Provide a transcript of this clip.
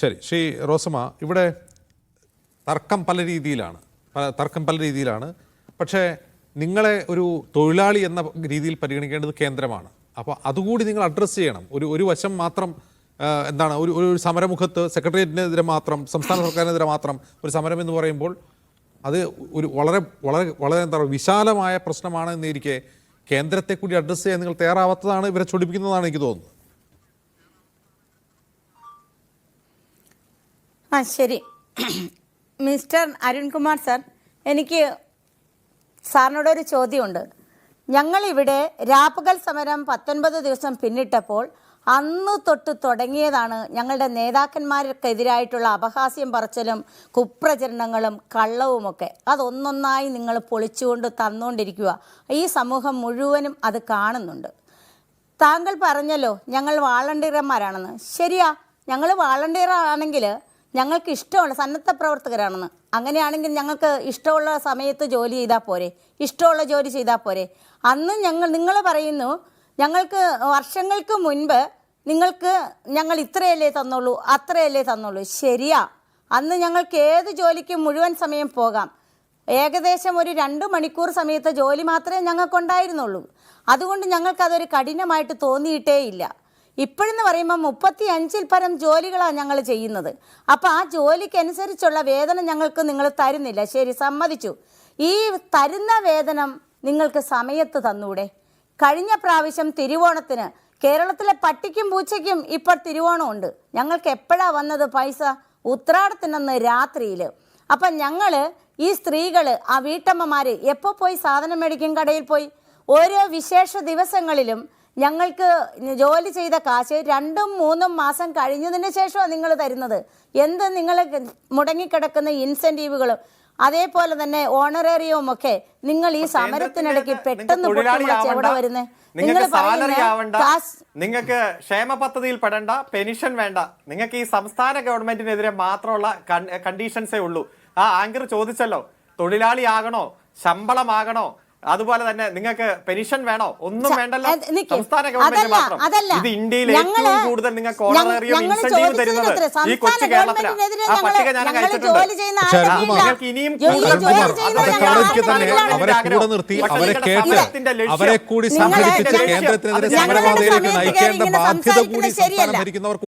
ശരി, ശ്രീ റോസമ്മ, ഇവിടെ തർക്കം പല രീതിയിലാണ്. പക്ഷേ നിങ്ങളെ ഒരു തൊഴിലാളി എന്ന രീതിയിൽ പരിഗണിക്കേണ്ടത് കേന്ദ്രമാണ്. അപ്പോൾ അതുകൂടി നിങ്ങൾ അഡ്രസ്സ് ചെയ്യണം. ഒരു വശം മാത്രം എന്താണ് ഒരു സമരമുഖത്ത് സെക്രട്ടേറിയറ്റിനെതിരെ മാത്രം, സംസ്ഥാന സർക്കാരിനെതിരെ മാത്രം ഒരു സമരം എന്ന് പറയുമ്പോൾ അത് ഒരു വളരെ വളരെ വളരെ എന്താ പറയുക വിശാലമായ പ്രശ്നമാണ് എന്നിരിക്കെ കേന്ദ്രത്തെ കൂടി അഡ്രസ്സ് ചെയ്യാൻ നിങ്ങൾ തയ്യാറാവാത്തതാണ് ഇവരെ ചൊടിപ്പിക്കുന്നതാണ് എനിക്ക് തോന്നുന്നത്. ശരി, മിസ്റ്റർ അരുൺകുമാർ സാർ, എനിക്ക് സാറിനോടൊരു ചോദ്യമുണ്ട്. ഞങ്ങളിവിടെ രാപ്പകൽ സമരം 19 ദിവസം പിന്നിട്ടപ്പോൾ അന്ന് തൊട്ട് തുടങ്ങിയതാണ് ഞങ്ങളുടെ നേതാക്കന്മാർക്കെതിരായിട്ടുള്ള അപഹാസ്യം പറച്ചിലും കുപ്രചരണങ്ങളും കള്ളവുമൊക്കെ. അതൊന്നൊന്നായി നിങ്ങൾ പൊളിച്ചുകൊണ്ട് തന്നുകൊണ്ടിരിക്കുക. ഈ സമൂഹം മുഴുവനും അത് കാണുന്നുണ്ട്. താങ്കൾ പറഞ്ഞല്ലോ ഞങ്ങൾ വാളണ്ടിയർമാരാണെന്ന്. ശരിയാ, ഞങ്ങൾ വാളണ്ടിയർ ആണെങ്കിൽ ഞങ്ങൾക്ക് ഇഷ്ടമുള്ള സന്നദ്ധ പ്രവർത്തകരാണെന്ന്. അങ്ങനെയാണെങ്കിൽ ഞങ്ങൾക്ക് ഇഷ്ടമുള്ള സമയത്ത് ജോലി ചെയ്താൽ പോരെ, ഇഷ്ടമുള്ള ജോലി ചെയ്താൽ പോരെ. അന്ന് നിങ്ങൾ പറയുന്നു ഞങ്ങൾക്ക് വർഷങ്ങൾക്ക് മുൻപ് ഞങ്ങൾ ഇത്രയല്ലേ തന്നുള്ളൂ, അത്രയല്ലേ തന്നുള്ളൂ. ശരിയാ, അന്ന് ഞങ്ങൾക്ക് ഏത് ജോലിക്കും മുഴുവൻ സമയം പോകാം. ഏകദേശം ഒരു 2 മണിക്കൂർ സമയത്തെ ജോലി മാത്രമേ ഞങ്ങൾക്കുണ്ടായിരുന്നുള്ളൂ. അതുകൊണ്ട് ഞങ്ങൾക്കതൊരു കഠിനമായിട്ട് തോന്നിയിട്ടേ ഇല്ല. ഇപ്പോഴെന്ന് പറയുമ്പോൾ 35-ൽ പരം ജോലികളാണ് ഞങ്ങൾ ചെയ്യുന്നത്. അപ്പോൾ ആ ജോലിക്കനുസരിച്ചുള്ള വേതനം ഞങ്ങൾക്ക് നിങ്ങൾ തരുന്നില്ല. ശരി, സമ്മതിച്ചു. ഈ തരുന്ന വേതനം നിങ്ങൾക്ക് സമയത്ത് തന്നൂടെ? കഴിഞ്ഞ പ്രാവശ്യം തിരുവോണത്തിന് കേരളത്തിലെ പട്ടിക്കും പൂച്ചയ്ക്കും ഇപ്പോൾ തിരുവോണമുണ്ട്. ഞങ്ങൾക്ക് എപ്പോഴാണ് വന്നത് പൈസ? ഉത്രാടത്തിനന്ന് രാത്രിയിൽ. അപ്പം ഞങ്ങൾ ഈ സ്ത്രീകൾ, ആ വീട്ടമ്മമാർ എപ്പോൾ പോയി സാധനം മേടിക്കും? കടയിൽ പോയി. ഓരോ വിശേഷ ദിവസങ്ങളിലും ഞങ്ങൾക്ക് ജോലി ചെയ്ത കാശ് 2-3 മാസം കഴിഞ്ഞതിന് ശേഷമാണ് നിങ്ങൾ തരുന്നത്. എന്ത് നിങ്ങൾ മുടങ്ങിക്കിടക്കുന്ന ഇൻസെൻറ്റീവുകളും അതേപോലെ തന്നെ ഓണറേറിയവും ഒക്കെ നിങ്ങൾ ഈ സമരത്തിനിടയ്ക്ക് പെട്ടെന്ന് എവിടെ വരുന്നത്? നിങ്ങൾക്ക് ക്ഷേമ പദ്ധതിയിൽ പെടേണ്ട, പെൻഷൻ വേണ്ട, നിങ്ങൾക്ക് ഈ സംസ്ഥാന ഗവൺമെന്റിനെതിരെ മാത്രമുള്ള കണ്ടീഷൻസേ ഉള്ളൂ. ആ ആങ്കർ ചോദിച്ചല്ലോ, തൊഴിലാളിയാകണോ, ശമ്പളമാകണോ, അതുപോലെ തന്നെ നിങ്ങൾക്ക് പെൻഷൻ വേണോ? ഒന്നും വേണ്ടല്ലോ, സംസ്ഥാന ഗവൺമെന്റ് മാത്രം. ഇത് ഇന്ത്യയിൽ ഏറ്റവും കൂടുതൽ നിങ്ങൾക്ക് ഓണറേറിയം ഇൻസെന്റീവ് തരുന്നത് ഈ കൊച്ചു കേരളത്തിലാണ്. ആ പട്ടിക ഞാൻ അയച്ചിട്ടുണ്ട്. നിങ്ങൾക്ക് ഇനിയും അവരെ കൂടി സംഘടിപ്പിച്ച് കേന്ദ്രത്തിനെതിരെ സമരപാതയിലേക്ക് നയിക്കേണ്ട ബാധ്യത കൂടി സംസ്ഥാനം ഭരിക്കുന്നവർക്ക്